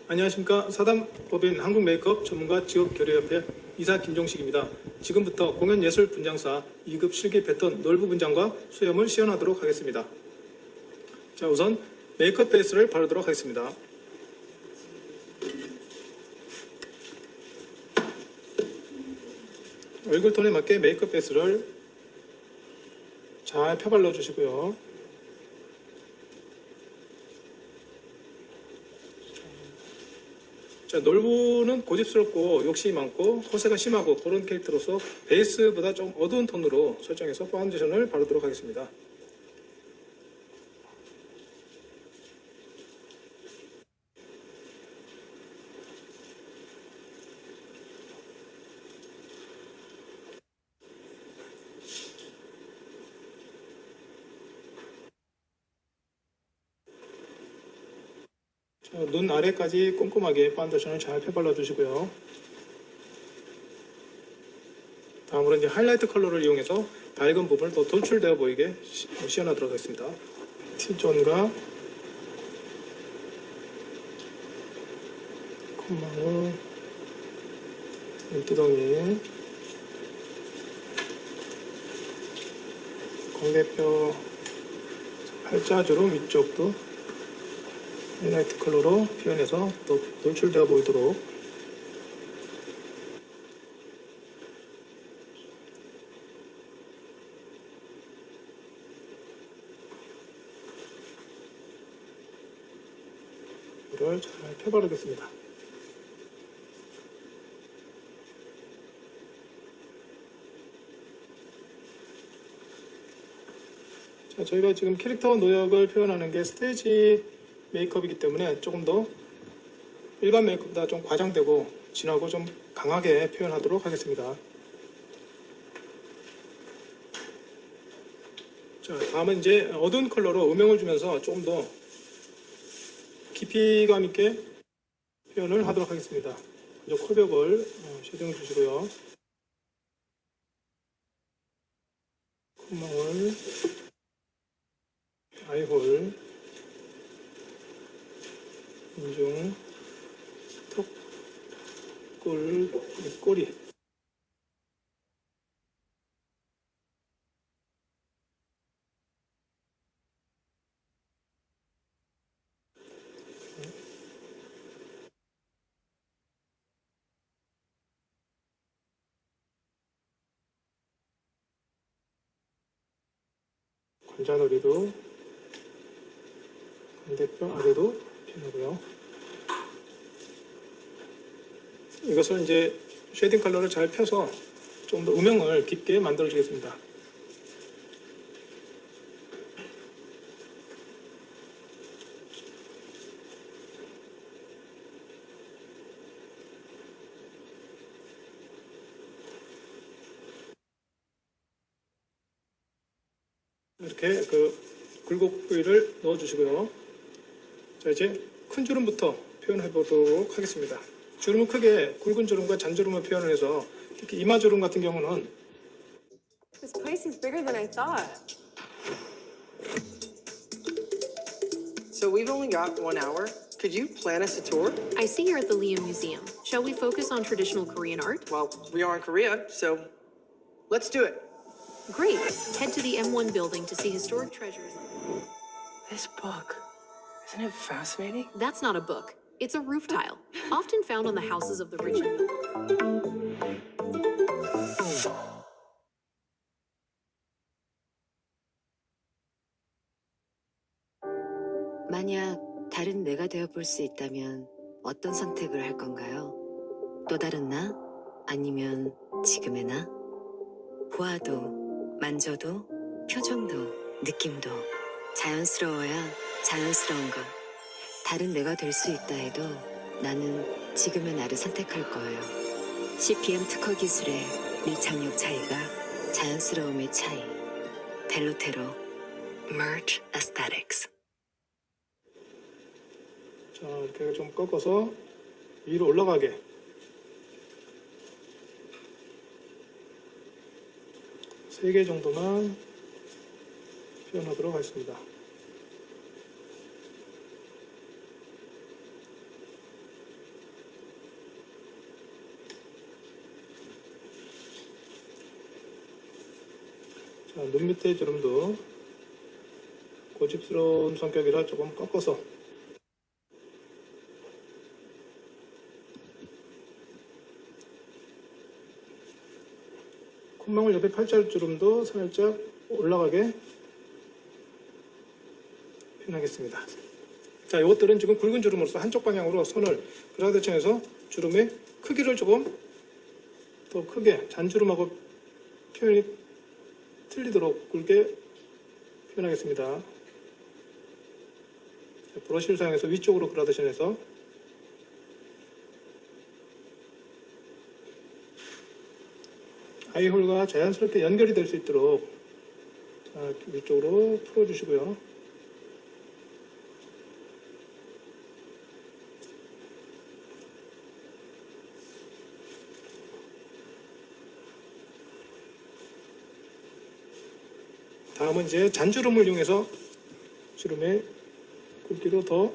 안녕하십니까. 사단법인 한국메이크업 전문가 직업교류협회 이사 김종식입니다. 지금부터 공연예술 분장사 2급 실기 패턴 놀부 분장과 수염을 시연하도록 하겠습니다. 자, 우선 메이크업 베이스를 바르도록 하겠습니다. 얼굴톤에 맞게 메이크업 베이스를 잘 펴발라 주시고요. 자, 놀부는 고집스럽고 욕심이 많고 허세가 심하고 그런 캐릭터로서 베이스보다 좀 어두운 톤으로 설정해서 파운데이션을 바르도록 하겠습니다. 자, 눈 아래까지 꼼꼼하게 파운데이션을 잘 펴발라 주시고요. 다음으로 이제 하이라이트 컬러를 이용해서 밝은 부분을 더 돌출되어 보이게 시연하도록 하겠습니다. T존과 콧망울, 눈두덩이, 광대뼈, 팔자주름 위쪽도 하이라이트 컬러로 표현해서 더 돌출되어 보이도록 이를 잘 펴바르겠습니다. 자, 저희가 지금 캐릭터 노역을 표현하는 게 스테이지 메이크업이기 때문에 조금 더 일반 메이크업보다 좀 과장되고 진하고 좀 강하게 표현하도록 하겠습니다. 자, 다음은 이제 어두운 컬러로 음영을 주면서 조금 더 깊이감 있게 표현을 하도록 하겠습니다. 먼저 코벽을 쉐딩을 주시고요. 콧망울, 아이홀, 인중, 턱, 꿀, 입꼬리. 관자놀이도 반대뼈 아래도 표현하고요. 이것을 이제 쉐딩 컬러를 잘 펴서 좀 더 음영을 깊게 만들어 주겠습니다. 이렇게 굴곡 부위를 넣어 주시고요. 자, 이제 큰 주름부터 표현해 보도록 하겠습니다. 주름은 크게 굵은 주름과 잔주름을 표현을 해서 특히 이마 주름 같은 경우는 This place is bigger than I thought. So we've only got 1 hour. Could you plan us a tour? I see you're at the Liam Museum. Shall we focus on traditional Korean art? Well, we are in Korea, so let's do it. Great. Head to the M1 building to see historic treasures. This book, isn't it fascinating? That's not a book. It's a roof tile, often found on the houses of the rich and 만약 다른 내가 되어 볼 수 있다면 어떤 선택을 할 건가요? 또 다른 나? 아니면 지금의 나? 보아도, 만져도, 표정도, 느낌도 자연스러워야 자연스러운 것. 다른 내가 될 수 있다 해도 나는 지금의 나를 선택할 거예요. CPM 특허 기술의 밀착력 차이가 자연스러움의 차이. 벨로테로 Merge Aesthetics. 자, 이렇게 좀 꺾어서 위로 올라가게 세 개 정도만 표현하도록 하겠습니다. 자, 눈 밑에 주름도 고집스러운 성격이라 조금 꺾어서 콧망울 옆에 팔자주름도 살짝 올라가게 표현하겠습니다. 자, 이것들은 지금 굵은 주름으로서 한쪽 방향으로 선을 그라데이션해서 주름의 크기를 조금 더 크게 잔주름하고 표현이 틀리도록 굵게 표현하겠습니다. 자, 브러쉬를 사용해서 위쪽으로 그라데이션해서 아이홀과 자연스럽게 연결이 될 수 있도록 자, 위쪽으로 풀어주시고요. 다음은 이제 잔주름을 이용해서 주름의 굵기로 더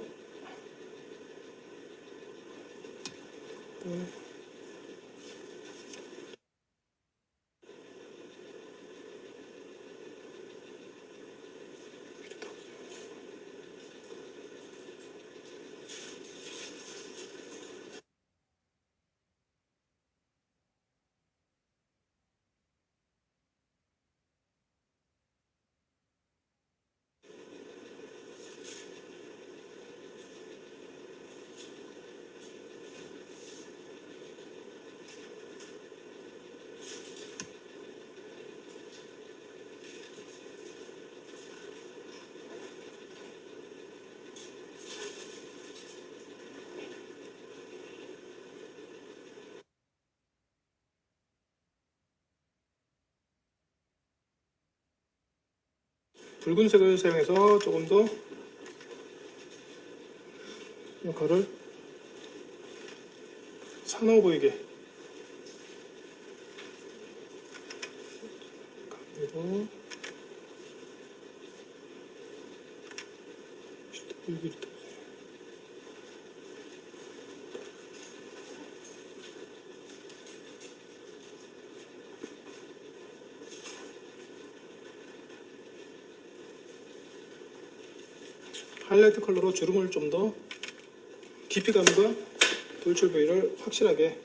붉은색을 사용해서 조금 더 역할을 사나워 보이게 그리고 하이라이트 컬러로 주름을 좀 더 깊이감과 돌출 부위를 확실하게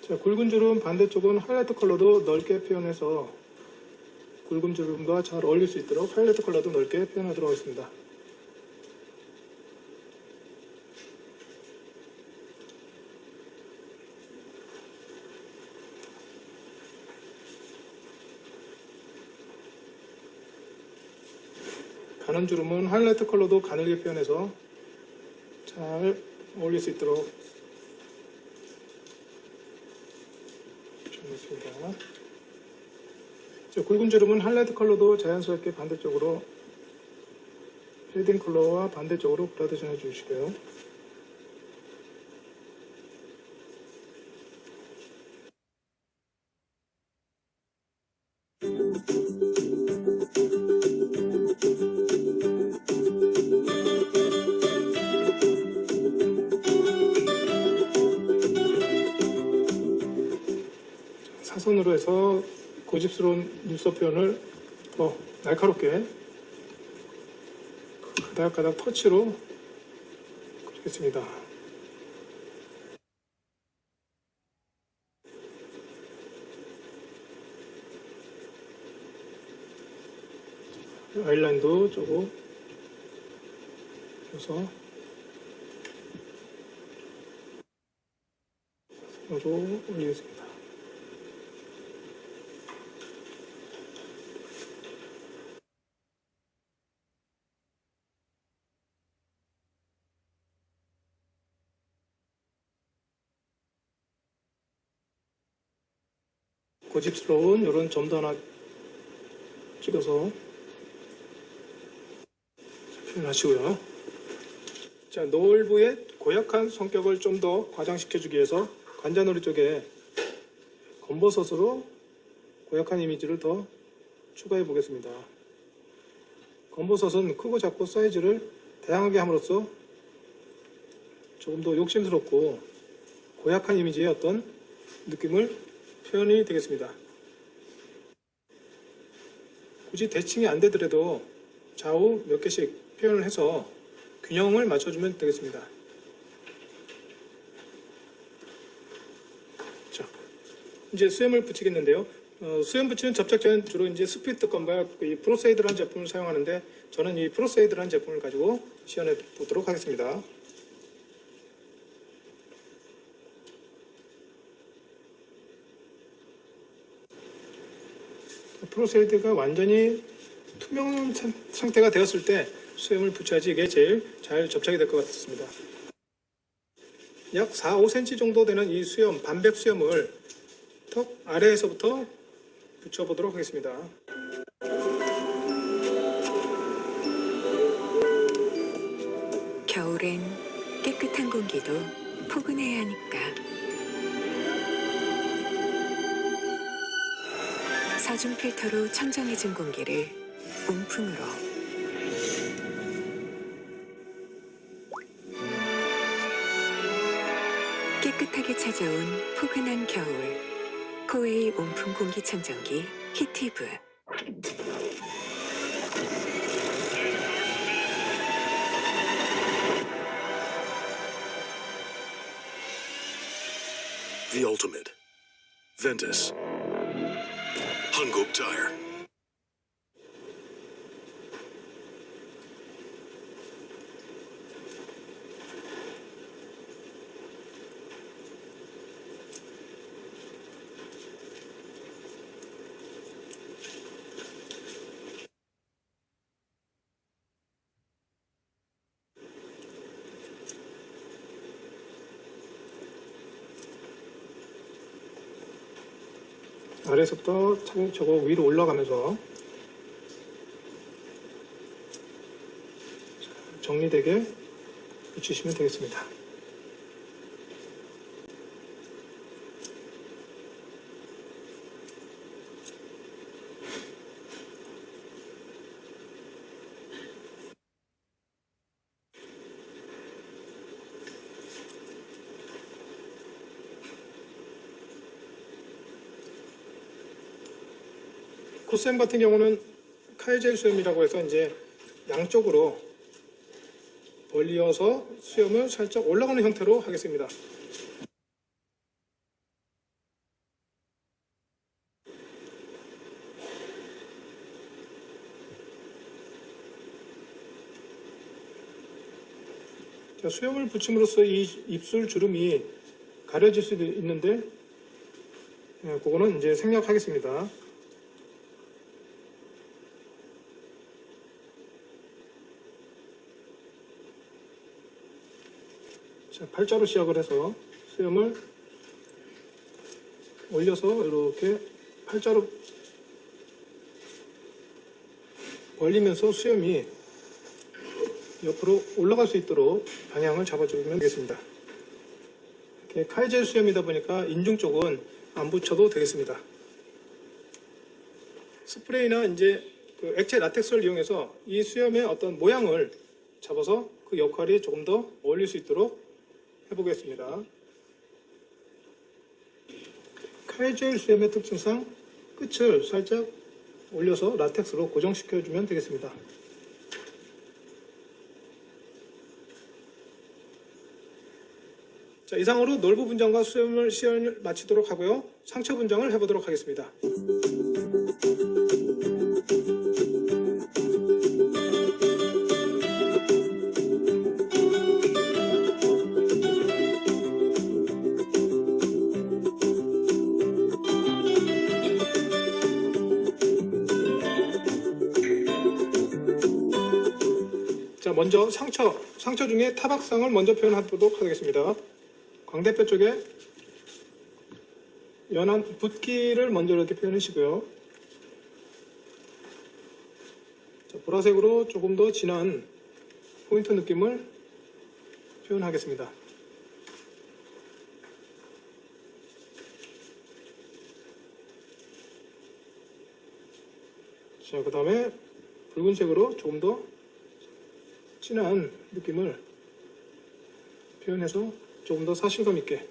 자, 굵은 주름 반대쪽은 하이라이트 컬러도 넓게 표현해서 굵은 주름과 잘 어울릴 수 있도록 하이라이트 컬러도 넓게 표현하도록 하겠습니다. 가는 주름은 하이라이트 컬러도 가늘게 표현해서 잘 어울릴 수 있도록 표현했습니다. 굵은 주름은 하이라이트 컬러도 자연스럽게 반대쪽으로 쉐딩 컬러와 반대쪽으로 그라데이션 해주시고요. 사선으로 해서 고집스러운 눈썹 표현을 더 날카롭게 가닥가닥 터치로 그리겠습니다. 아이라인도 조금 줘서 손으로 올리겠습니다. 고집스러운 이런 점도 하나 찍어서 표현하시고요. 자, 노을부의 고약한 성격을 좀 더 과장시켜주기 위해서 관자놀이 쪽에 검버섯으로 고약한 이미지를 더 추가해 보겠습니다. 검버섯은 크고 작고 사이즈를 다양하게 함으로써 조금 더 욕심스럽고 고약한 이미지의 어떤 느낌을 표현이 되겠습니다. 굳이 대칭이 안 되더라도 좌우 몇 개씩 표현을 해서 균형을 맞춰주면 되겠습니다. 자, 이제 수염을 붙이겠는데요. 수염 붙이는 접착제는 주로 이제 스피트 건과 이 프로세이드라는 제품을 사용하는데 저는 이 프로세이드라는 제품을 가지고 시연해 보도록 하겠습니다. 프로세이드가 완전히 투명 상태가 되었을 때 수염을 붙여야지 이게 제일 잘 접착이 될 것 같습니다. 약 4, 5cm 정도 되는 이 수염, 반백 수염을 턱 아래에서부터 붙여보도록 하겠습니다. 겨울엔 깨끗한 공기도 포근해야 하니까. 서준 필터로 청정해진 공기를 온풍으로. 깨끗하게 찾아온 포근한 겨울. 코웨이 온풍 공기청정기 히티브. The ultimate. Ventus. Hankook Tire. 아래에서부터 차곡차곡 위로 올라가면서 정리되게 붙이시면 되겠습니다. 코스염 같은 경우는 카이젤 수염이라고 해서 이제 양쪽으로 벌리어서 수염을 살짝 올라가는 형태로 하겠습니다. 자, 수염을 붙임으로써 이 입술 주름이 가려질 수도 있는데 그거는 이제 생략하겠습니다. 자, 팔자로 시작을 해서 수염을 올려서 이렇게 팔자로 벌리면서 수염이 옆으로 올라갈 수 있도록 방향을 잡아주면 되겠습니다. 이렇게 카이젤 수염이다 보니까 인중 쪽은 안 붙여도 되겠습니다. 스프레이나 이제 그 액체 라텍스를 이용해서 이 수염의 어떤 모양을 잡아서 그 역할이 조금 더 어울릴 수 있도록 해보겠습니다. 카이젤 수염의 특징상 끝을 살짝 올려서 라텍스로 고정시켜주면 되겠습니다. 자, 이상으로 놀부 분장과 수염을 시연을 마치도록 하고요. 상처 분장을 해보도록 하겠습니다. 자, 먼저 상처 중에 타박상을 먼저 표현하도록 하겠습니다. 광대뼈 쪽에 연한 붓기를 먼저 이렇게 표현하시고요. 자, 보라색으로 조금 더 진한 포인트 느낌을 표현하겠습니다. 자, 그 다음에 붉은색으로 조금 더 진한 느낌을 표현해서 조금 더 사실감 있게,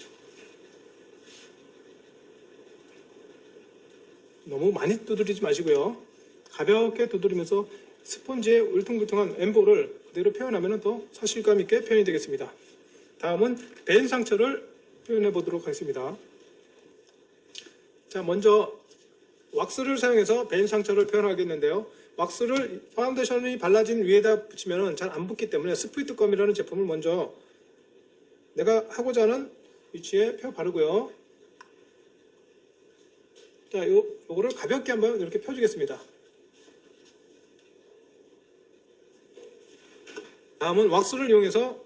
너무 많이 두드리지 마시고요. 가볍게 두드리면서 스펀지의 울퉁불퉁한 엠보를 그대로 표현하면 더 사실감 있게 표현이 되겠습니다. 다음은 벤 상처를 표현해 보도록 하겠습니다. 자, 먼저 왁스를 사용해서 벤 상처를 표현하겠는데요. 왁스를 파운데이션이 발라진 위에다 붙이면 잘 안 붙기 때문에 스프리트 껌이라는 제품을 먼저 내가 하고자 하는 위치에 펴 바르고요. 자, 요거를 가볍게 한번 이렇게 펴주겠습니다. 다음은 왁스를 이용해서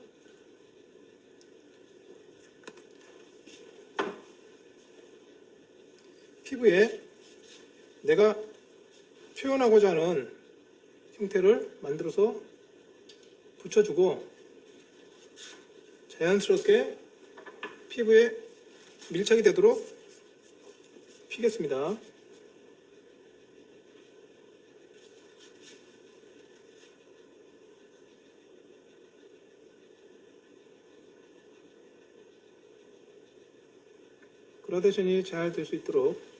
피부에 내가 표현하고자 하는 형태를 만들어서 붙여주고 자연스럽게 피부에 밀착이 되도록 피겠습니다. 그라데이션이 잘 될 수 있도록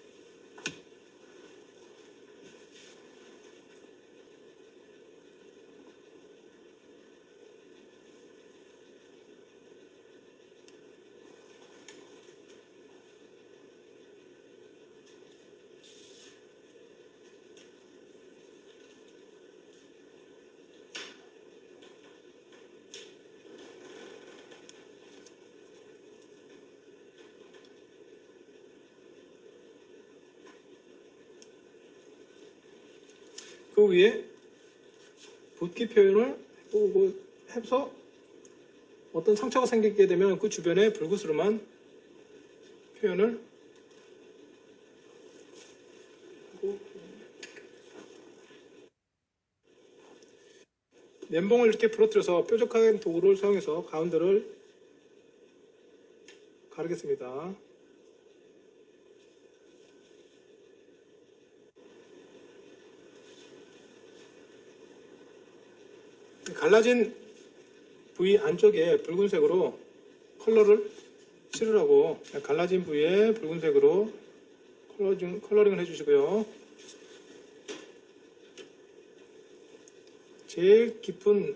그 위에 붓기 표현을 해서 어떤 상처가 생기게 되면 그 주변에 불그스름한 표현을 하고, 면봉을 이렇게 부러뜨려서 뾰족한 도구를 사용해서 가운데를 가르겠습니다. 갈라진 부위 안쪽에 붉은색으로 컬러를 칠하고, 갈라진 부위에 붉은색으로 컬러링을 해주시고요. 제일 깊은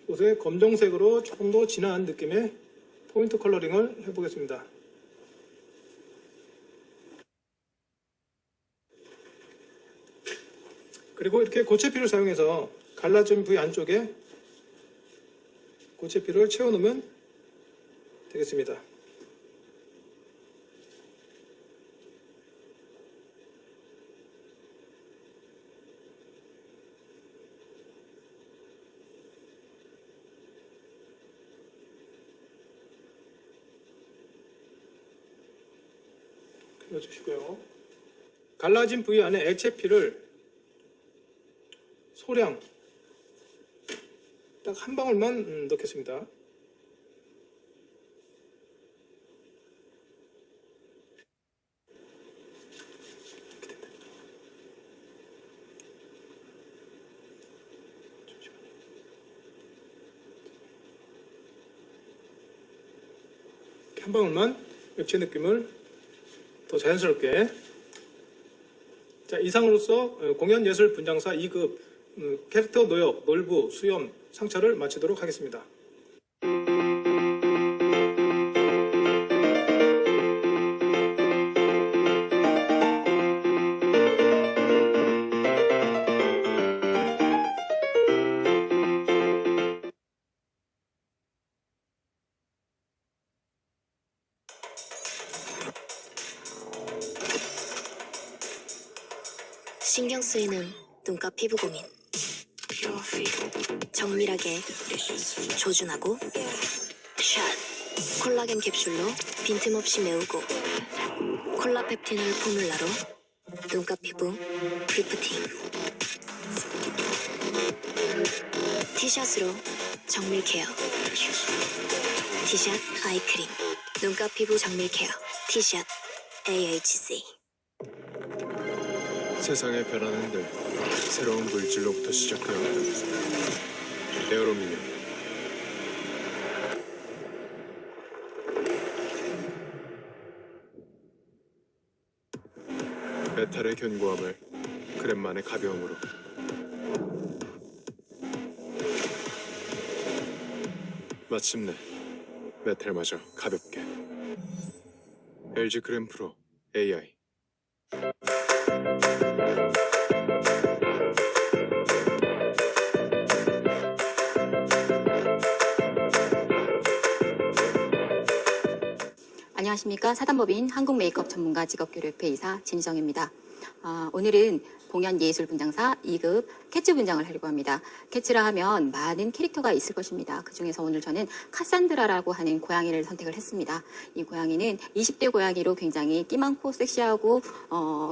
곳에 검정색으로 조금 더 진한 느낌의 포인트 컬러링을 해보겠습니다. 그리고 이렇게 고체피를 사용해서 갈라진 부위 안쪽에 고체피를 채워놓으면 되겠습니다. 그려주시고요. 갈라진 부위 안에 액체피를 소량 딱 한 방울만 넣겠습니다. 이렇게 한 방울만 액체 느낌을 더 자연스럽게. 자, 이상으로서 공연예술 분장사 2급 캐릭터 노역, 놀부, 수염, 상처를 마치도록 하겠습니다. 신경 쓰이는 눈가 피부 고민. 정밀하게 조준하고 샷. 콜라겐 캡슐로 빈틈없이 메우고 콜라펩틴을 포뮬라로 눈가 피부 리프팅. 티샷으로 정밀 케어. 티샷 아이크림. 눈가 피부 정밀 케어. 티샷 AHC. 세상의 변화는 늘 새로운 물질로부터 시작되었다. 에어로미늄. 메탈의 견고함을 그램만의 가벼움으로. 마침내 메탈마저 가볍게. LG 그램 프로 AI. 안녕하십니까. 사단법인 한국 메이크업 전문가 직업교류협회 이사 진희정입니다. 오늘은 공연 예술 분장사 2급 캐츠 분장을 하려고 합니다. 캐츠라 하면 많은 캐릭터가 있을 것입니다. 그 중에서 오늘 저는 카산드라라고 하는 고양이를 선택을 했습니다. 이 고양이는 20대 고양이로 굉장히 끼 많고 섹시하고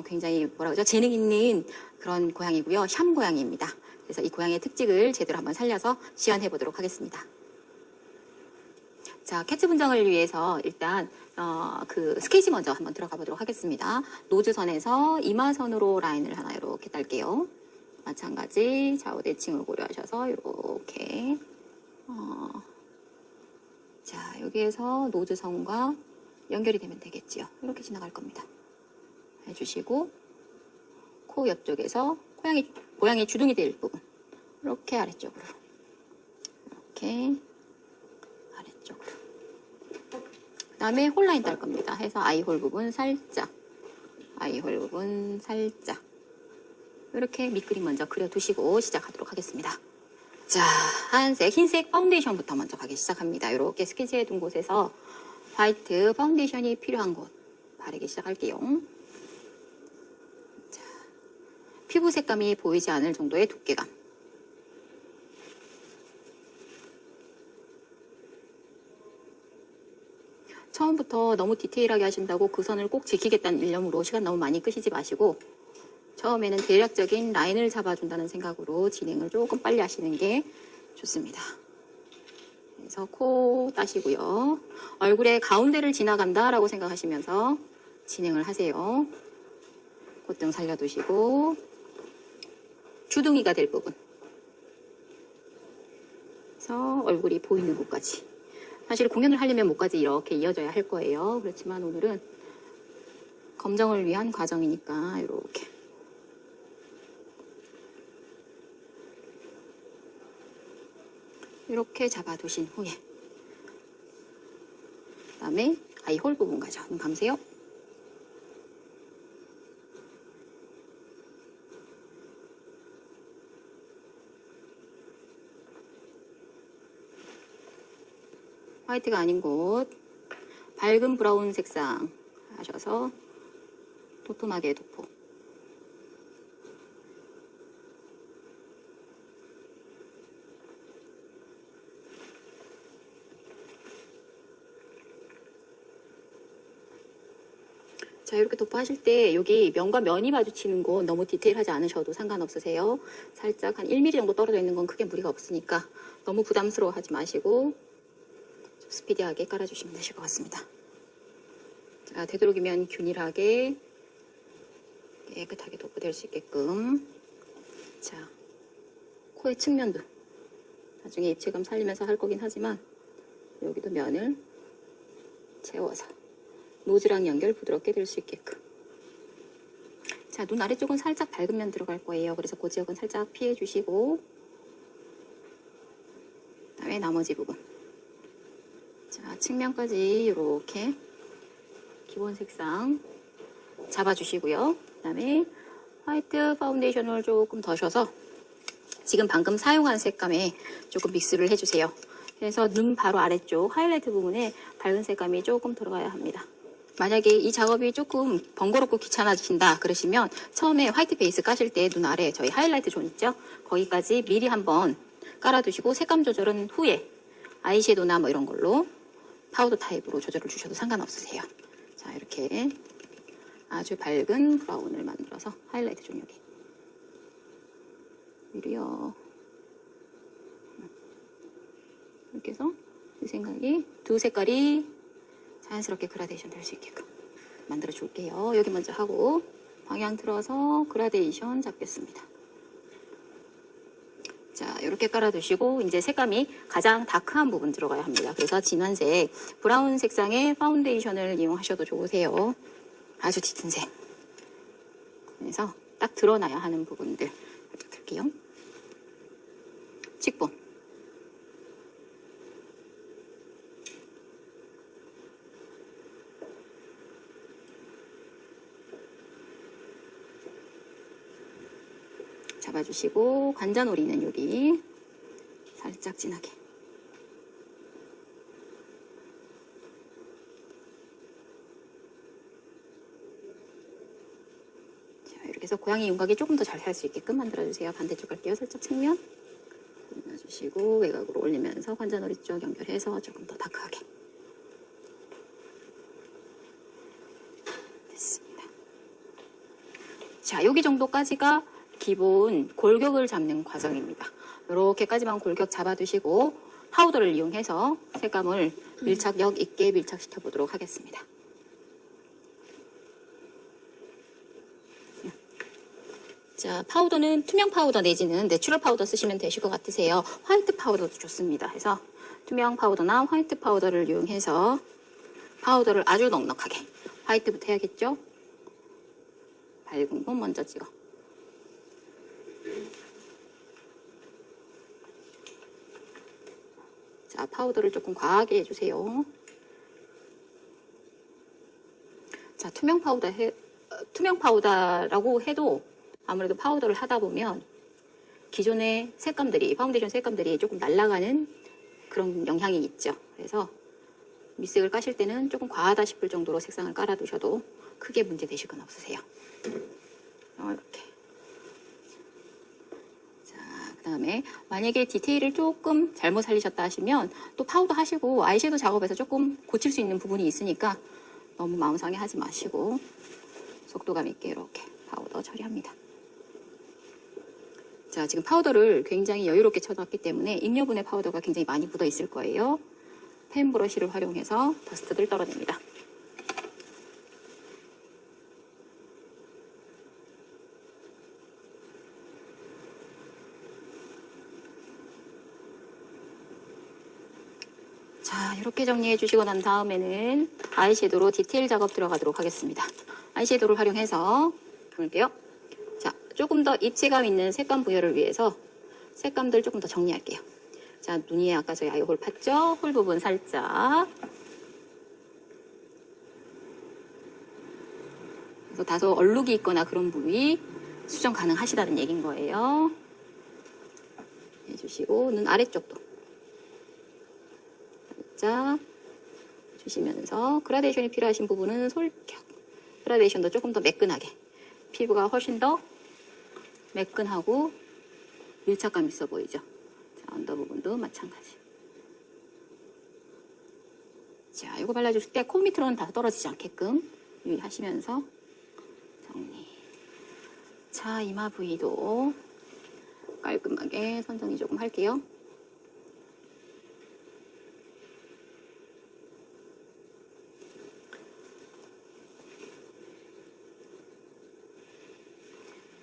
굉장히 재능 있는 그런 고양이고요. 샴 고양이입니다. 그래서 이 고양이의 특징을 제대로 한번 살려서 시연해 보도록 하겠습니다. 자, 캐츠 분장을 위해서 일단 그 스케치 먼저 한번 들어가 보도록 하겠습니다. 노즈선에서 이마선으로 라인을 하나 이렇게 딸게요. 마찬가지 좌우 대칭을 고려하셔서 이렇게 자, 여기에서 노즈선과 연결이 되면 되겠지요. 이렇게 지나갈 겁니다. 해주시고 코 옆쪽에서 고양이 주둥이 될 부분 이렇게 아래쪽으로 이렇게 아래쪽으로 그 다음에 홀라인 딸 겁니다. 해서 아이홀 부분 살짝 이렇게 밑그림 먼저 그려두시고 시작하도록 하겠습니다. 자, 하얀색, 흰색 파운데이션부터 먼저 가기 시작합니다. 이렇게 스케치해둔 곳에서 화이트 파운데이션이 필요한 곳 바르기 시작할게요. 자, 피부 색감이 보이지 않을 정도의 두께감. 처음부터 너무 디테일하게 하신다고 그 선을 꼭 지키겠다는 일념으로 시간 너무 많이 끄시지 마시고 처음에는 대략적인 라인을 잡아준다는 생각으로 진행을 조금 빨리 하시는 게 좋습니다. 그래서 코 따시고요. 얼굴의 가운데를 지나간다라고 생각하시면서 진행을 하세요. 콧등 살려두시고 주둥이가 될 부분 그래서 얼굴이 보이는 곳까지 사실 공연을 하려면 목까지 이렇게 이어져야 할 거예요. 그렇지만 오늘은 검정을 위한 과정이니까 이렇게 잡아두신 후에 그다음에 아이홀 부분 가죠. 눈 감으세요. 화이트가 아닌 곳 밝은 브라운 색상 하셔서 도톰하게 도포. 자, 이렇게 도포하실 때 여기 면과 면이 마주치는 곳 너무 디테일하지 않으셔도 상관없으세요. 살짝 한 1mm 정도 떨어져 있는 건 크게 무리가 없으니까 너무 부담스러워하지 마시고 스피디하게 깔아주시면 되실 것 같습니다. 자, 되도록이면 균일하게 깨끗하게 도포될 수 있게끔. 자, 코의 측면도 나중에 입체감 살리면서 할 거긴 하지만 여기도 면을 채워서 노즈랑 연결 부드럽게 될 수 있게끔. 자, 눈 아래쪽은 살짝 밝은 면 들어갈 거예요. 그래서 그 지역은 살짝 피해 주시고 그다음에 나머지 부분 자, 측면까지 이렇게 기본 색상 잡아주시고요. 그 다음에 화이트 파운데이션을 조금 더셔서 지금 방금 사용한 색감에 조금 믹스를 해주세요. 그래서 눈 바로 아래쪽 하이라이트 부분에 밝은 색감이 조금 들어가야 합니다. 만약에 이 작업이 조금 번거롭고 귀찮아지신다 그러시면 처음에 화이트 베이스 까실 때 눈 아래 저희 하이라이트 존 있죠? 거기까지 미리 한번 깔아두시고 색감 조절은 후에 아이섀도우나 뭐 이런 걸로 파우더 타입으로 조절을 주셔도 상관없으세요. 자, 이렇게 아주 밝은 브라운을 만들어서 하이라이트 좀 여기 위로요. 이렇게 해서 이 생각이 두 색깔이 자연스럽게 그라데이션 될 수 있게끔 만들어 줄게요. 여기 먼저 하고 방향 틀어서 그라데이션 잡겠습니다. 자, 이렇게 깔아두시고 이제 색감이 가장 다크한 부분 들어가야 합니다. 그래서 진한색, 브라운 색상의 파운데이션을 이용하셔도 좋으세요. 아주 짙은 색. 그래서 딱 드러나야 하는 부분들 드릴게요. 칙본. 잡아주시고 관자놀이는 여기 살짝 진하게. 자, 이렇게 해서 고양이 윤곽이 조금 더 잘 살 수 있게끔 만들어주세요. 반대쪽 갈게요. 살짝 측면 올려주시고 외곽으로 올리면서 관자놀이 쪽 연결해서 조금 더 다크하게. 됐습니다. 자, 여기 정도까지가 기본 골격을 잡는 과정입니다. 이렇게까지만 골격 잡아두시고 파우더를 이용해서 색감을 밀착력 있게 밀착시켜 보도록 하겠습니다. 자, 파우더는 투명 파우더 내지는 내추럴 파우더 쓰시면 되실 것 같으세요. 화이트 파우더도 좋습니다. 해서 투명 파우더나 화이트 파우더를 이용해서 파우더를 아주 넉넉하게 화이트부터 해야겠죠? 밝은 곳 먼저 찍어. 자, 파우더를 조금 과하게 해주세요. 자, 투명 파우더라고 해도 아무래도 파우더를 하다 보면 기존의 색감들이, 파운데이션 색감들이 조금 날아가는 그런 영향이 있죠. 그래서 밑색을 까실 때는 조금 과하다 싶을 정도로 색상을 깔아두셔도 크게 문제 되실 건 없으세요. 이렇게. 그 다음에 만약에 디테일을 조금 잘못 살리셨다 하시면 또 파우더 하시고 아이섀도우 작업에서 조금 고칠 수 있는 부분이 있으니까 너무 마음 상해하지 마시고 속도감 있게 이렇게 파우더 처리합니다. 자, 지금 파우더를 굉장히 여유롭게 쳐놨기 때문에 잉여분의 파우더가 굉장히 많이 묻어 있을 거예요. 펜 브러쉬를 활용해서 더스트를 떨어냅니다. 자, 이렇게 정리해 주시고 난 다음에는 아이섀도우로 디테일 작업 들어가도록 하겠습니다. 아이섀도우를 활용해서 볼게요. 자, 조금 더 입체감 있는 색감 부여를 위해서 색감들 조금 더 정리할게요. 자, 눈 위에 아까 저희 아이홀 팠죠? 홀 부분 살짝. 그래서 다소 얼룩이 있거나 그런 부위 수정 가능하시다는 얘기인 거예요. 해주시고 눈 아래쪽도 살짝 주시면서 그라데이션이 필요하신 부분은 솔격. 그라데이션도 조금 더 매끈하게. 피부가 훨씬 더 매끈하고 밀착감 있어 보이죠? 자, 언더 부분도 마찬가지. 자, 이거 발라주실 때 코 밑으로는 다 떨어지지 않게끔 유의하시면서 정리. 자, 이마 부위도 깔끔하게 선정리 조금 할게요.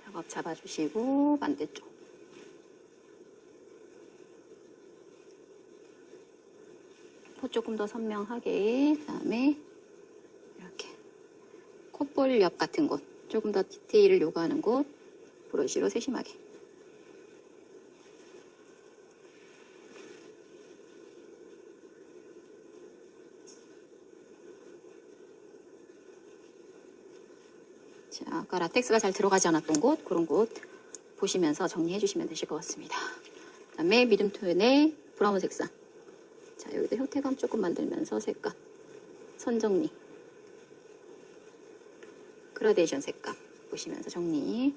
작업 잡아주시고 반대쪽. 코 조금 더 선명하게. 그다음에 이렇게 콧볼 옆 같은 곳, 조금 더 디테일을 요구하는 곳 브러쉬로 세심하게. 자, 아까 라텍스가 잘 들어가지 않았던 곳, 그런 곳 보시면서 정리해 주시면 되실 것 같습니다. 그 다음에 미디움 톤의 브라운 색상. 자, 여기도 형태감 조금 만들면서 색감, 선정리, 그라데이션 색감 보시면서 정리.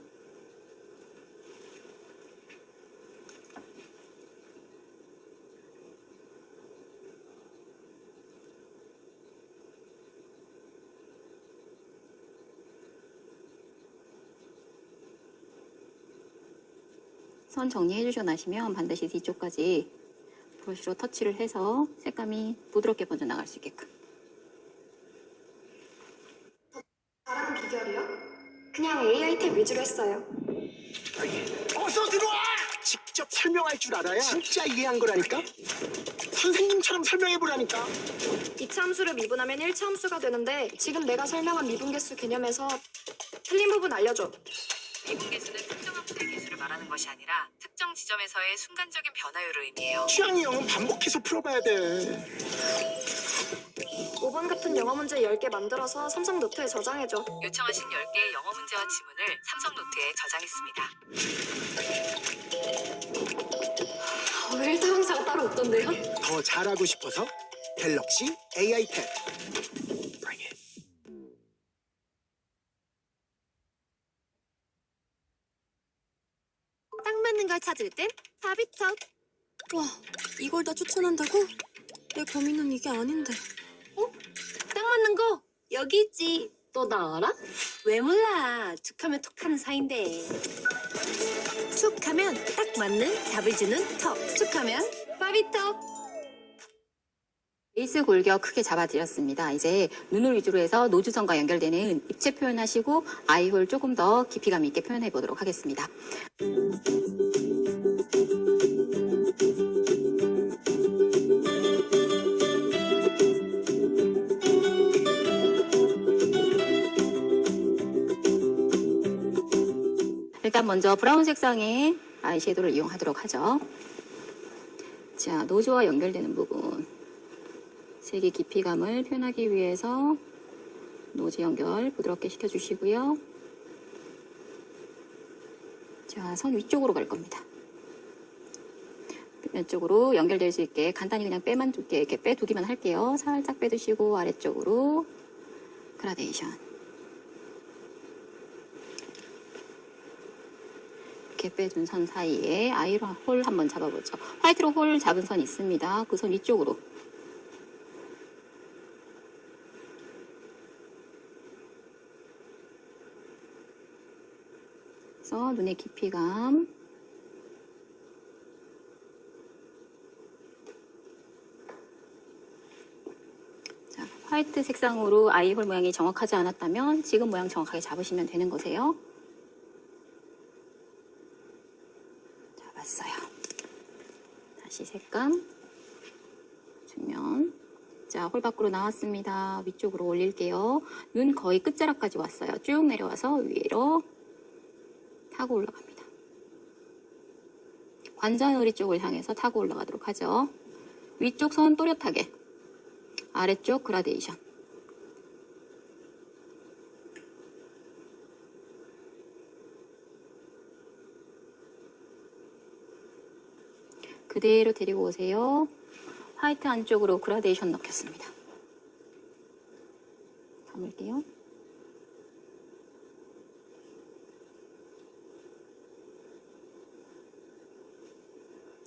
선 정리해 주시고 나시면 반드시 뒤쪽까지 브러쉬로 터치를 해서 색감이 부드럽게 번져 나갈 수 있게끔. 잘하는 비결이요? 그냥 AI 탭 위주로 했어요. 어서 들어와! 직접 설명할 줄 알아야 진짜 이해한 거라니까? 선생님처럼 설명해보라니까. 2차 함수를 미분하면 1차 함수가 되는데 지금 내가 설명한 미분계수 개념에서 틀린 부분 알려줘. 미분계수는 특정 함수의 개수를 말하는 것이 아니라 특정 지점에서의 순간적인 변화율을 의미해요. 취향이 형은 반복해서 풀어봐야 돼. 5번 같은 영어 문제 10개 만들어서 삼성 노트에 저장해줘. 요청하신 10개의 영어 문제와 지문을 삼성 노트에 저장했습니다. 왜 1타 함수가 따로 없던데요? 더 잘하고 싶어서 갤럭시 AI 탭. 딱 맞는 걸 찾을 땐 바비톡. 와, 이걸 다 추천한다고? 내 고민은 이게 아닌데. 딱 맞는 거 여기 있지. 너 나 알아? 왜 몰라. 툭하면 톡하는 사이인데. 툭하면 딱 맞는 답을 주는 톡. 툭하면 바비톡. 베이스 골격 크게 잡아드렸습니다. 이제 눈을 위주로 해서 노주선과 연결되는 입체 표현하시고 아이홀 조금 더 깊이감 있게 표현해 보도록 하겠습니다. 일단 먼저 브라운 색상의 아이섀도우를 이용하도록 하죠. 자, 노즈와 연결되는 부분. 색의 깊이감을 표현하기 위해서 노즈 연결 부드럽게 시켜주시고요. 자, 선 위쪽으로 갈 겁니다. 왼쪽으로 연결될 수 있게 간단히 그냥 빼만 두게 이렇게 빼두기만 할게요. 살짝 빼두시고 아래쪽으로 그라데이션. 이렇게 빼둔 선 사이에 아이홀 한번 잡아보죠. 화이트로 홀 잡은 선 있습니다. 그 선 위쪽으로. 그래서 눈의 깊이감. 자, 화이트 색상으로 아이홀 모양이 정확하지 않았다면 지금 모양 정확하게 잡으시면 되는 거세요. 잡았어요. 다시 색감. 측면. 자, 홀 밖으로 나왔습니다. 위쪽으로 올릴게요. 눈 거의 끝자락까지 왔어요. 쭉 내려와서 위로 타고 올라갑니다. 관자놀이 쪽을 향해서 타고 올라가도록 하죠. 위쪽 선 또렷하게, 아래쪽 그라데이션. 그대로 데리고 오세요. 화이트 안쪽으로 그라데이션 넣겠습니다. 감을게요.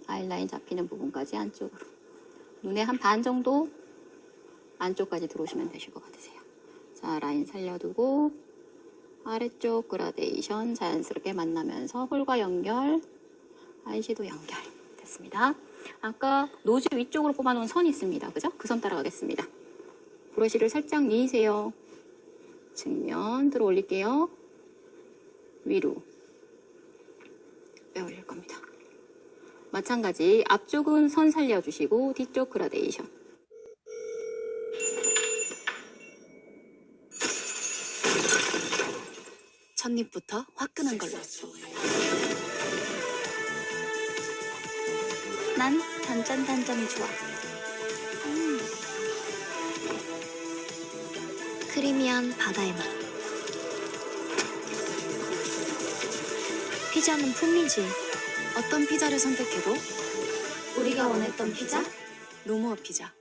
아이라인 잡히는 부분까지 안쪽으로. 눈에 한 반 정도 안쪽까지 들어오시면 되실 것 같으세요. 자, 라인 살려두고 아래쪽 그라데이션 자연스럽게 만나면서 홀과 연결, 아이섀도우 연결. 됐습니다. 아까 노즈 위쪽으로 뽑아놓은 선이 있습니다. 그죠? 그 선 따라가겠습니다. 브러쉬를 살짝 미세요. 측면 들어 올릴게요. 위로 빼올릴 겁니다. 마찬가지 앞쪽은 선 살려주시고 뒤쪽 그라데이션. 첫입부터 화끈한 걸로. 난 단짠단짠이 좋아. 크리미한 바다의 맛. 피자는 풍미지. 어떤 피자를 선택해도 우리가 원했던 피자? 노무어 피자.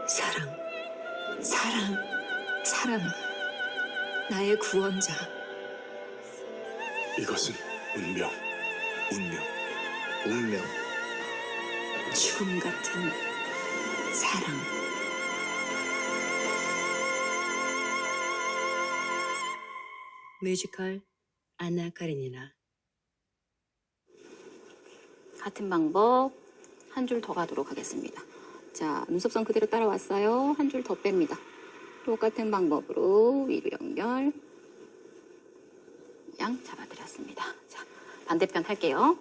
사랑, 사랑, 사랑. 나의 구원자. 이것은 운명. 운명. 죽음 같은 사랑. 뮤지컬 아나 카레니나. 같은 방법 한 줄 더 가도록 하겠습니다. 자, 눈썹선 그대로 따라왔어요. 한 줄 더 뺍니다. 똑같은 방법으로 위로 연결, 양 잡아드렸습니다. 자, 반대편 할게요.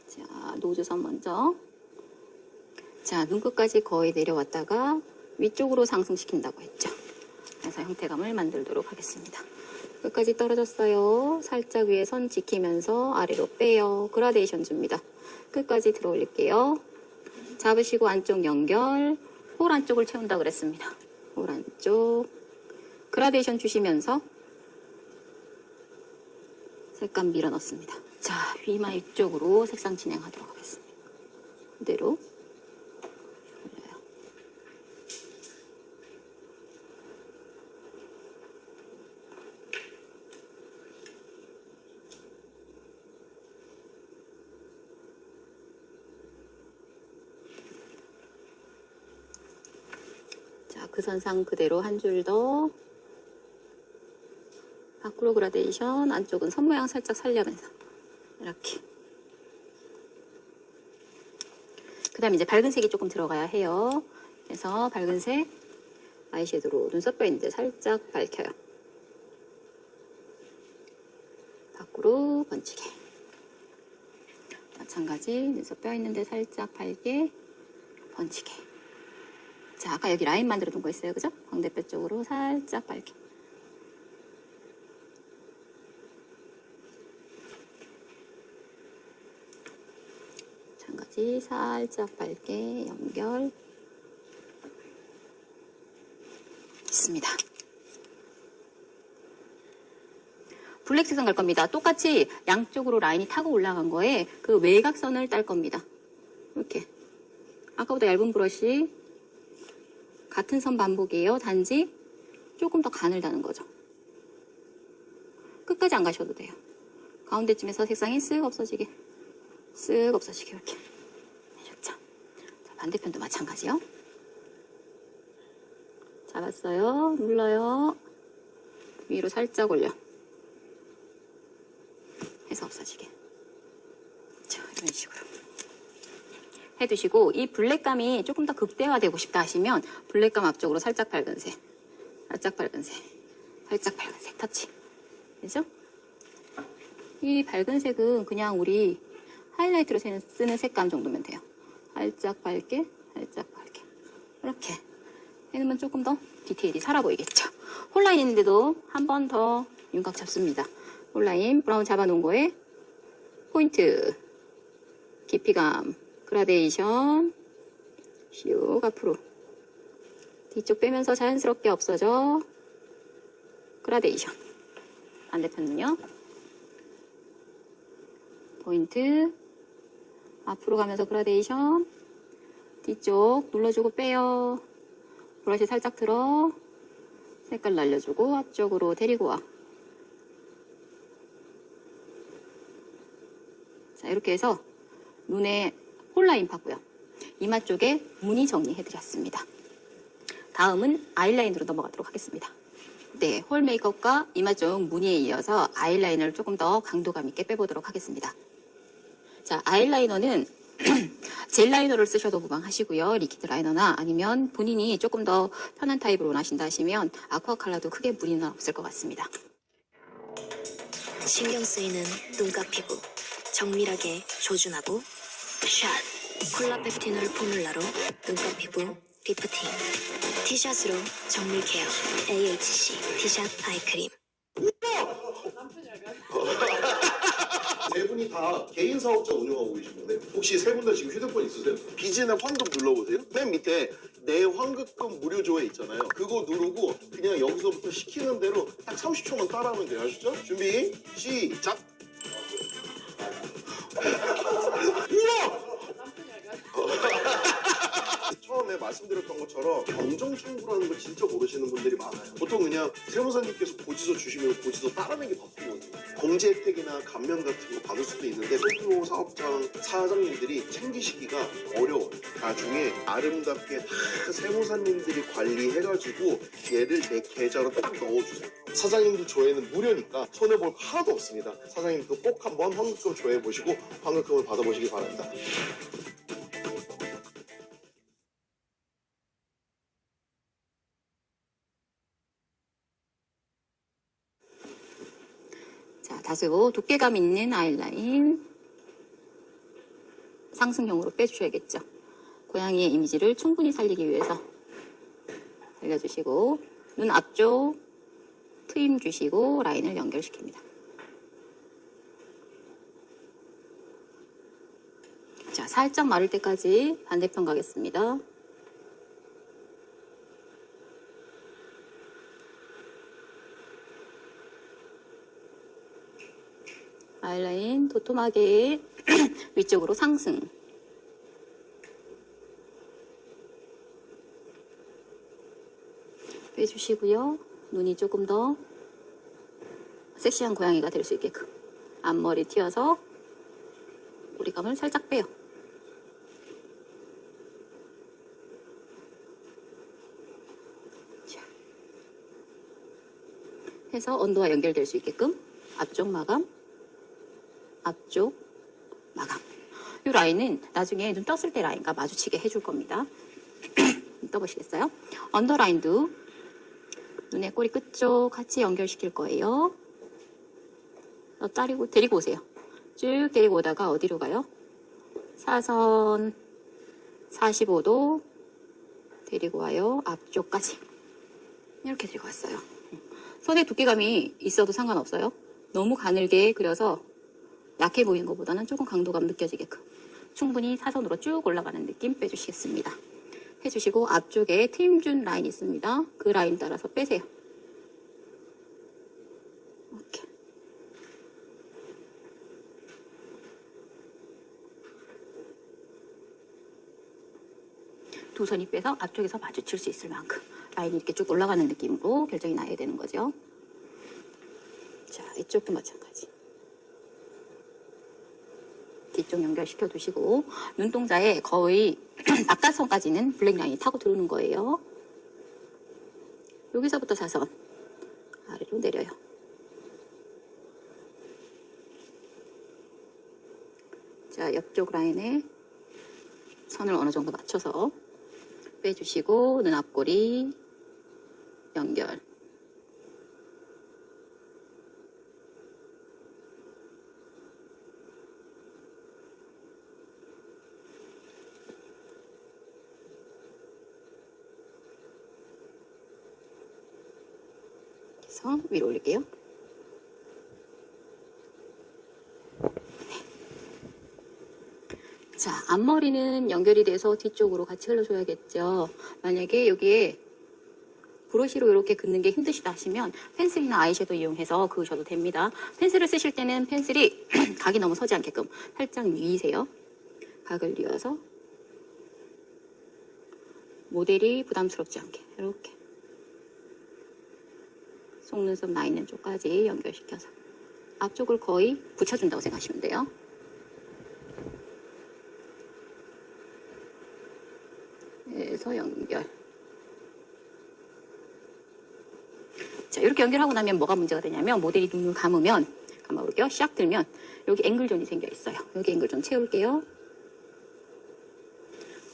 자, 노즈선 먼저. 자, 눈끝까지 거의 내려왔다가 위쪽으로 상승시킨다고 했죠. 그래서 형태감을 만들도록 하겠습니다. 끝까지 떨어졌어요. 살짝 위에 선 지키면서 아래로 빼요. 그라데이션 줍니다. 끝까지 들어 올릴게요. 잡으시고 안쪽 연결. 홀 안쪽을 채운다 그랬습니다. 홀 안쪽. 그라데이션 주시면서 색감 밀어 넣습니다. 자, 위마 위쪽으로 색상 진행하도록 하겠습니다. 그대로 올려요. 자, 그 선상 그대로 한 줄 더. 밖으로 그라데이션, 안쪽은 선 모양 살짝 살려면서 이렇게. 그 다음에 이제 밝은 색이 조금 들어가야 해요. 그래서 밝은 색 아이섀도우로 눈썹뼈 있는데 살짝 밝혀요. 밖으로 번지게. 마찬가지 눈썹뼈 있는데 살짝 밝게 번지게. 자, 아까 여기 라인 만들어 둔 거 있어요. 그죠? 광대뼈 쪽으로 살짝 밝게. 마찬가지 살짝 밝게 연결. 있습니다. 블랙 색상 갈 겁니다. 똑같이 양쪽으로 라인이 타고 올라간 거에 그 외곽선을 딸 겁니다. 이렇게. 아까보다 얇은 브러쉬. 같은 선 반복이에요. 단지 조금 더 가늘다는 거죠. 끝까지 안 가셔도 돼요. 가운데쯤에서 색상이 쓱 없어지게. 쓱 없어지게 이렇게 해줬죠. 자, 반대편도 마찬가지요. 잡았어요. 눌러요. 위로 살짝 올려. 해서 없어지게. 자, 이런 식으로 해두시고, 이 블랙감이 조금 더 극대화되고 싶다 하시면 블랙감 앞쪽으로 살짝 밝은색, 살짝 밝은색, 살짝 밝은색 터치. 그죠? 이 밝은색은 그냥 우리 하이라이트로 쓰는 색감 정도면 돼요. 살짝 밝게, 살짝 밝게. 이렇게 해놓으면 조금 더 디테일이 살아 보이겠죠. 홀라인 있는데도 한 번 더 윤곽 잡습니다. 홀라인 브라운 잡아놓은 거에 포인트, 깊이감, 그라데이션, 슉 앞으로. 뒤쪽 빼면서 자연스럽게 없어져. 그라데이션. 반대편은요. 포인트, 앞으로 가면서 그라데이션, 뒤쪽 눌러주고 빼요. 브러쉬 살짝 들어, 색깔 날려주고 앞쪽으로 데리고 와. 자, 이렇게 해서 눈에 홀라인 파고요. 이마 쪽에 무늬 정리해드렸습니다. 다음은 아이라인으로 넘어가도록 하겠습니다. 네, 홀 메이크업과 이마 쪽 무늬에 이어서 아이라이너를 조금 더 강도감 있게 빼보도록 하겠습니다. 자, 아이라이너는 젤 라이너를 쓰셔도 무방하시고요. 리퀴드 라이너나 아니면 본인이 조금 더 편한 타입으로 원하신다 하시면 아쿠아 컬러도 크게 무리는 없을 것 같습니다. 신경 쓰이는 눈가 피부 정밀하게 조준하고 샷 콜라펩티놀 포뮬라로 눈가 피부 리프팅 티샷으로 정밀 케어 AHC 티샷 아이크림. 세 분이 다 개인 사업자 운영하고 계신 건데 혹시 세 분 다 지금 휴대폰 있으세요? 비즈는 환급 눌러보세요. 맨 밑에 내 환급금 무료 조회 있잖아요. 그거 누르고 그냥 여기서부터 시키는 대로 딱 30초만 따라하면 돼요. 아시죠? 준비 시작. 처음에 말씀드렸던 것처럼 경정 청구라는 걸 진짜 모르시는 분들이 많아요. 보통 그냥 세무사님께서 고지서 주시면 고지서 따라내기 바쁘거든요. 공제 혜택이나 감면 같은 거 받을 수도 있는데 소규모 사업장 사장님들이 챙기시기가 어려워요. 나중에 아름답게 다 세무사님들이 관리해가지고 얘를 내 계좌로 딱 넣어주세요. 사장님도 조회는 무료니까 손해볼 거 하나도 없습니다. 사장님 그거 꼭 한번 환급금 조회해보시고 환급금을 받아보시기 바랍니다. 자, 다소 두께감 있는 아이라인 상승형으로 빼주셔야겠죠. 고양이의 이미지를 충분히 살리기 위해서 살려주시고 눈 앞쪽 트임 주시고 라인을 연결시킵니다. 자, 살짝 마를 때까지 반대편 가겠습니다. 아이라인 도톰하게 위쪽으로 상승. 빼주시고요. 눈이 조금 더 섹시한 고양이가 될 수 있게끔 앞머리 튀어서 꼬리감을 살짝 빼요. 자, 해서 언더와 연결될 수 있게끔 앞쪽 마감, 앞쪽 마감. 이 라인은 나중에 눈 떴을 때 라인과 마주치게 해줄 겁니다. 눈 떠보시겠어요? 언더라인도 눈의 꼬리 끝쪽 같이 연결시킬 거예요. 데리고 오세요. 쭉 데리고 오다가 어디로 가요? 사선 45도 데리고 와요. 앞쪽까지. 이렇게 데리고 왔어요. 선의 두께감이 있어도 상관없어요. 너무 가늘게 그려서 약해 보이는 것보다는 조금 강도감 느껴지게끔 충분히 사선으로 쭉 올라가는 느낌 빼주시겠습니다. 해주시고 앞쪽에 트임준 라인 있습니다. 그 라인 따라서 빼세요. 이렇게. 두 손이 빼서 앞쪽에서 마주칠 수 있을 만큼 라인이 이렇게 쭉 올라가는 느낌으로 결정이 나야 되는 거죠. 자, 이쪽도 마찬가지. 뒤쪽 연결시켜 두시고 눈동자에 거의 바깥선까지는 블랙 라인이 타고 들어오는 거예요. 여기서부터 사선 아래로 내려요. 자, 옆쪽 라인에 선을 어느 정도 맞춰서 빼주시고 눈 앞꼬리 연결. 그래서 위로 올릴게요. 자, 앞머리는 연결이 돼서 뒤쪽으로 같이 흘러줘야겠죠. 만약에 여기에 브러쉬로 이렇게 긋는 게 힘드시다 하시면 펜슬이나 아이섀도우 이용해서 그으셔도 됩니다. 펜슬을 쓰실 때는 펜슬이 각이 너무 서지 않게끔 살짝 뉘세요. 각을 뉘어서 모델이 부담스럽지 않게 이렇게 속눈썹 나 있는 쪽까지 연결시켜서 앞쪽을 거의 붙여준다고 생각하시면 돼요. 그래서 연결. 자, 이렇게 연결하고 나면 뭐가 문제가 되냐면 모델이 눈을 감아볼게요. 샥 들면 여기 앵글존이 생겨 있어요. 여기 앵글존 채울게요.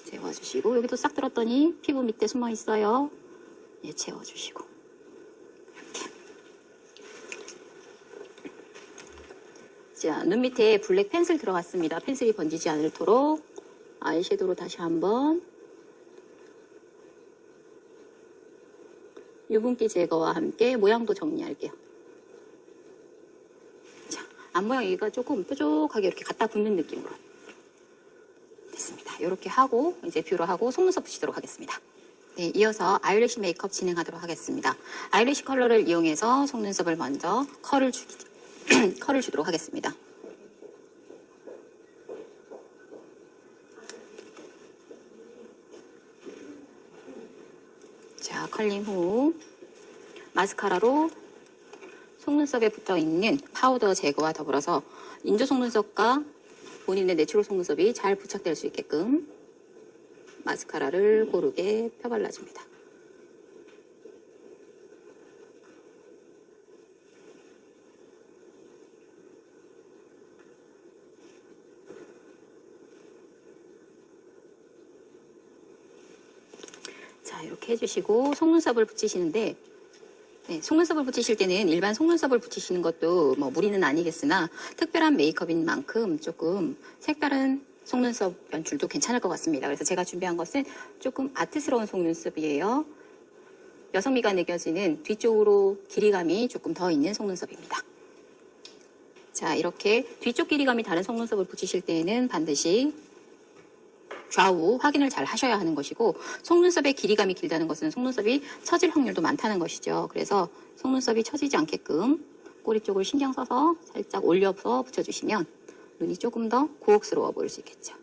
채워주시고 여기도 싹 들었더니 피부 밑에 숨어 있어요. 예, 채워주시고 이렇게. 자, 눈 밑에 블랙 펜슬 들어갔습니다. 펜슬이 번지지 않도록 아이섀도우로 다시 한번 유분기 제거와 함께 모양도 정리할게요. 자, 앞모양 여기가 조금 뾰족하게 이렇게 갖다 붙는 느낌으로 됐습니다. 이렇게 하고 이제 뷰러 하고 속눈썹 붙이도록 하겠습니다. 네, 이어서 아이래쉬 메이크업 진행하도록 하겠습니다. 아이래쉬 컬러를 이용해서 속눈썹을 먼저 컬을 주도록 하겠습니다. 자, 컬링 후 마스카라로 속눈썹에 붙어 있는 파우더 제거와 더불어서 인조 속눈썹과 본인의 내추럴 속눈썹이 잘 부착될 수 있게끔 마스카라를 고르게 펴발라줍니다. 자, 이렇게 해주시고 속눈썹을 붙이시는데 네, 속눈썹을 붙이실 때는 일반 속눈썹을 붙이시는 것도 뭐 무리는 아니겠으나 특별한 메이크업인 만큼 조금 색다른 속눈썹 연출도 괜찮을 것 같습니다. 그래서 제가 준비한 것은 조금 아트스러운 속눈썹이에요. 여성미가 느껴지는 뒤쪽으로 길이감이 조금 더 있는 속눈썹입니다. 자, 이렇게 뒤쪽 길이감이 다른 속눈썹을 붙이실 때에는 반드시 좌우 확인을 잘 하셔야 하는 것이고 속눈썹의 길이감이 길다는 것은 속눈썹이 처질 확률도 많다는 것이죠. 그래서 속눈썹이 처지지 않게끔 꼬리 쪽을 신경 써서 살짝 올려서 붙여주시면 눈이 조금 더 고혹스러워 보일 수 있겠죠.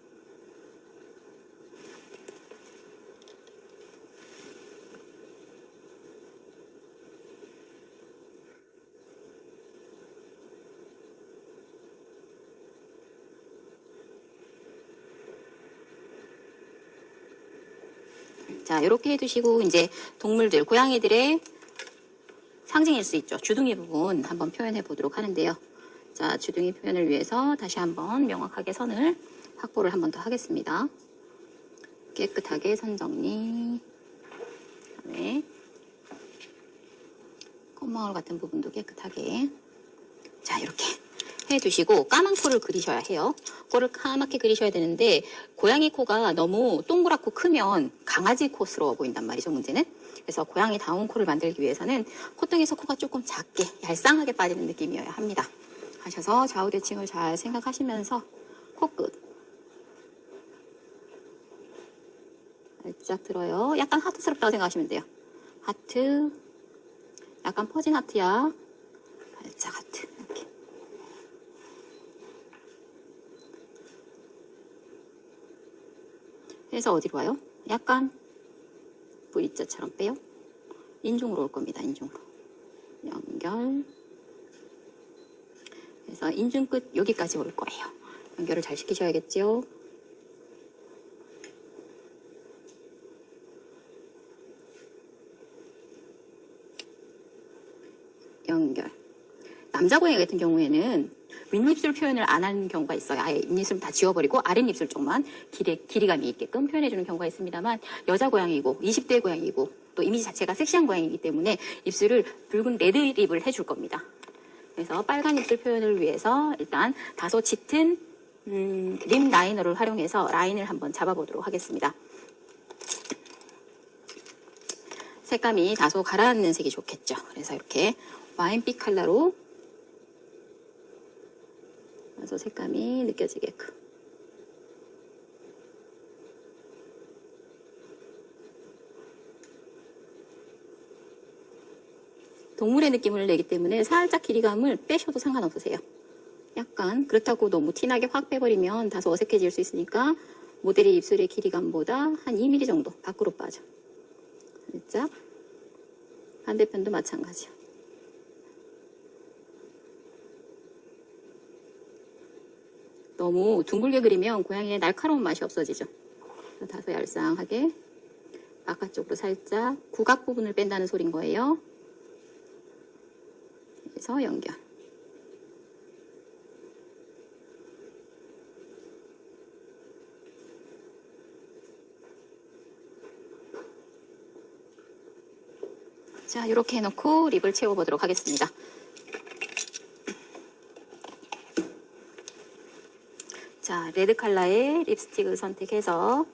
자, 이렇게 해두시고 이제 동물들, 고양이들의 상징일 수 있죠. 주둥이 부분 한번 표현해 보도록 하는데요. 자, 주둥이 표현을 위해서 다시 한번 명확하게 선을 확보를 한번 더 하겠습니다. 깨끗하게 선 정리. 그다음에 콧망울 같은 부분도 깨끗하게. 자, 이렇게 해두시고 까만 코를 그리셔야 해요. 코를 까맣게 그리셔야 되는데 고양이 코가 너무 동그랗고 크면 강아지 코스러워 보인단 말이죠, 문제는. 그래서 고양이다운 코를 만들기 위해서는 콧등에서 코가 조금 작게 얄쌍하게 빠지는 느낌이어야 합니다. 하셔서 좌우 대칭을 잘 생각하시면서 코끝 살짝 들어요. 약간 하트스럽다고 생각하시면 돼요. 하트, 약간 퍼진 하트야. 살짝 하트 이렇게. 그래서 어디로 와요? 약간 V자처럼 빼요. 인중으로 올 겁니다. 인중으로. 연결. 그래서 인중 끝 여기까지 올 거예요. 연결을 잘 시키셔야겠죠. 연결. 남자 고양이 같은 경우에는 윗입술 표현을 안 하는 경우가 있어요. 아예 윗입술 다 지워버리고 아랫입술 쪽만 길이감이 있게끔 표현해주는 경우가 있습니다만 여자 고양이고 20대 고양이고 또 이미지 자체가 섹시한 고양이이기 때문에 입술을 붉은 레드립을 해줄 겁니다. 그래서 빨간 입술 표현을 위해서 일단 다소 짙은 립 라이너를 활용해서 라인을 한번 잡아보도록 하겠습니다. 색감이 다소 가라앉는 색이 좋겠죠. 그래서 이렇게 와인빛 컬러로 다소 색감이 느껴지게끔. 동물의 느낌을 내기 때문에 살짝 길이감을 빼셔도 상관없으세요. 약간 그렇다고 너무 티나게 확 빼버리면 다소 어색해질 수 있으니까 모델의 입술의 길이감보다 한 2mm 정도 밖으로 빠져. 살짝. 반대편도 마찬가지요. 너무 둥글게 그리면 고양이의 날카로운 맛이 없어지죠. 다소 얄쌍하게 바깥쪽으로 살짝 구각 부분을 뺀다는 소린 거예요. 그래서 연결. 자, 이렇게 해놓고 립을 채워보도록 하겠습니다. 자, 레드 컬러의 립스틱을 선택해서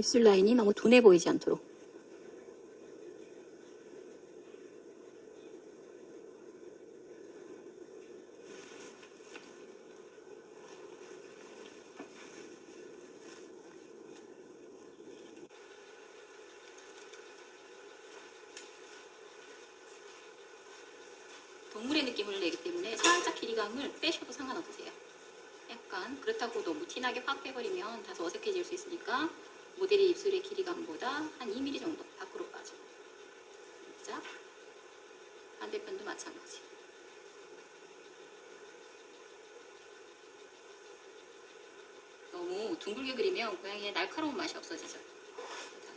입술 라인이 너무 둔해 보이지 않도록. 동물의 느낌을 내기 때문에 살짝 길이감을 빼셔도 상관없으세요. 약간 그렇다고 너무 티나게 확 빼버리면 다소 어색해질 수 있으니까 모델의 입술의 길이감보다 한 2mm 정도 밖으로 빠지고, 자 반대편도 마찬가지. 너무 둥글게 그리면 고양이의 날카로운 맛이 없어지죠.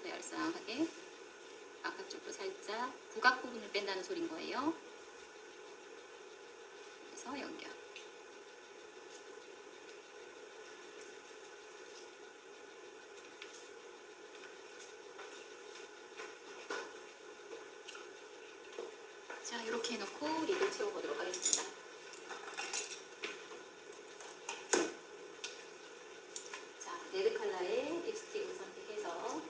더 얄쌍하게 바깥쪽으로 살짝 부각 부분을 뺀다는 소린 거예요. 그래서 연결. 자, 이렇게 해놓고 립을 채워보도록 하겠습니다. 자, 레드 컬러의 립스틱을 선택해서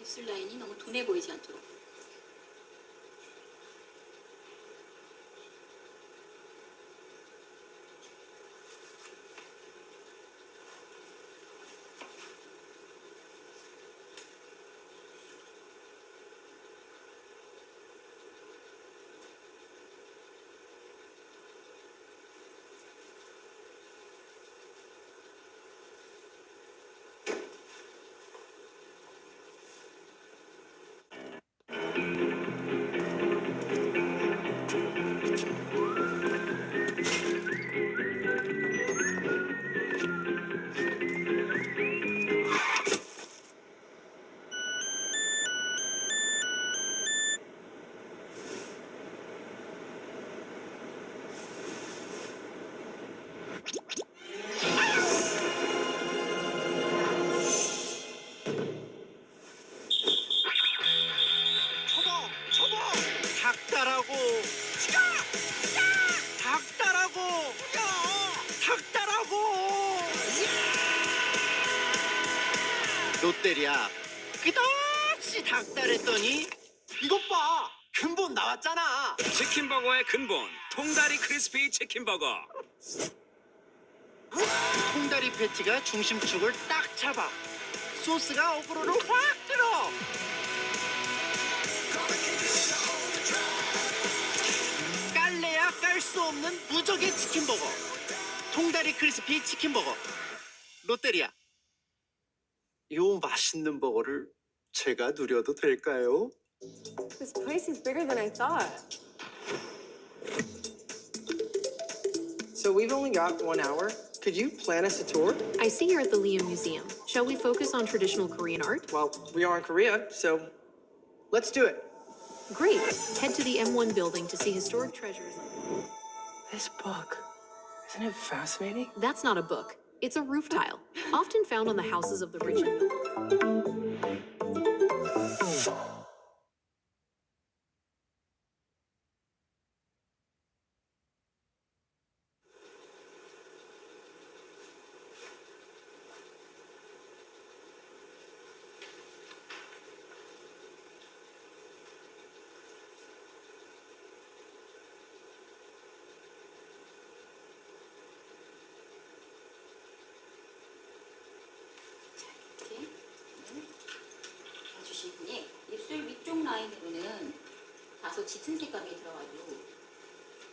입술 라인이 너무 둔해 보이지 않도록. 닭다라고 닭다라고 닭다라고 롯데리아 끝없이 닭다랬더니 이것 봐 근본 나왔잖아. 치킨버거의 근본 통다리 크리스피 치킨버거. 통다리 패티가 중심축을 딱 잡아 소스가 어그로로 확 들어. 깔래야 깔 수 없는 무적의 치킨버거 통다리 크리스피 치킨버거 롯데리아. 요 맛있는 버거를 제가 누려도 될까요? This place is bigger than I thought. So we've only got 1 hour. Could you plan us a tour? I see you're at the Liam Museum. Shall we focus on traditional Korean art? Well, we are in Korea, so let's do it. Great. Head to the M1 building to see historic treasures. This book, isn't it fascinating? That's not a book. It's a roof tile, often found on the houses of the rich and 이렇게 해주신 분이 입술 위쪽 라인으로는 다소 짙은 색감이 들어가도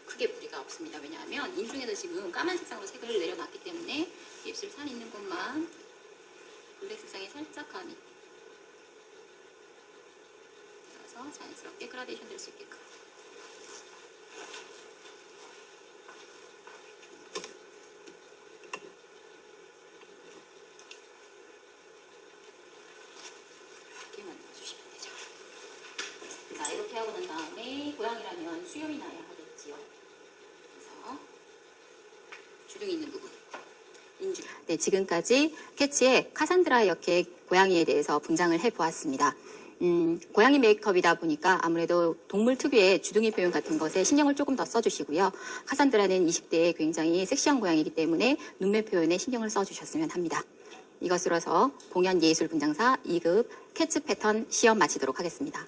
크게 무리가 없습니다. 왜냐하면 인중에서 지금 까만 색상으로 색을 내려놨기 때문에 입술 산 있는 곳만 블랙 색상이 살짝 감이 들어서 자연스럽게 그라데이션 될 수 있게끔. 이렇게 만들어주시면 되죠. 자, 이렇게 하고 난 다음에 고양이라면 수염이 나야 하겠지요. 그래서 주둥이 있는 부분. 인중. 네, 지금까지 캐치의 카산드라 역의 고양이에 대해서 분장을 해보았습니다. 고양이 메이크업이다 보니까 아무래도 동물 특유의 주둥이 표현 같은 것에 신경을 조금 더 써주시고요. 카산드라는 20대에 굉장히 섹시한 고양이이기 때문에 눈매 표현에 신경을 써주셨으면 합니다. 이것으로서 공연 예술 분장사 2급 캐츠 패턴 시험 마치도록 하겠습니다.